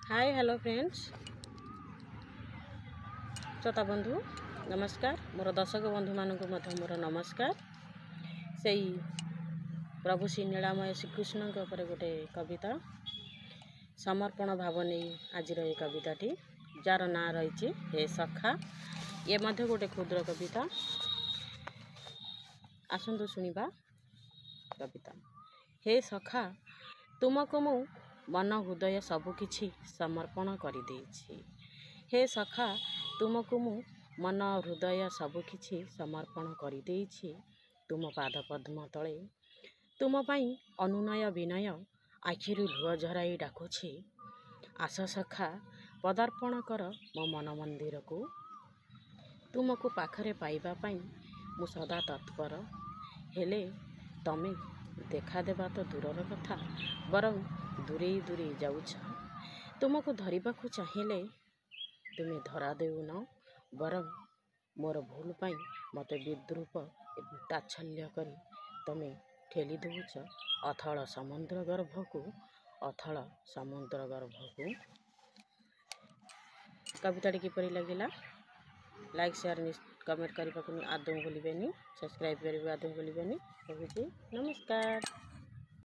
Hi hello friends श्रोता बंधु नमस्कार मोर दर्शक बंधु मानक मोर नमस्कार से प्रभु श्री नीलामय श्रीकृष्ण के गोटे कविता समर्पण भाव नहीं आज कविताटी जार ना रही हे सखा ये मध्य गोटे क्षुद्र कविता आसतु शुणा कविता। हे सखा तुमको मु मन हृदय सबकिछि समर्पण कर देछि। हे सखा तुमको मु मन हृदय सबकिछि समर्पण कर देछि। तुम पाद पद्म तले तुम पाई अनुनय विनय आखिरु लुह झराई डाकुछि। आस सखा पदार्पण कर मो मन मंदिर को तुमको पाखरे पाइबा पाई मु सदा तत्पर हेले तमे देखा देवा तो दूरर कथा बरं दूरे दूरे जाऊछ। तुमको धरिबा को चाहिए तुम्हें धरा देउन बरं मोर भूल पाई मते विद्रूप ताच्छल्य करी तमे ठेली दउछ अथल समुद्र गर्भ को अथल समुद्र गर्भ को। कविताटी किपरि लगिला लाइक शेयर कमेंट करने को आदौ भूलिबेनी, सब्सक्राइब करने आदौ भूलिबेनी। नमस्कार।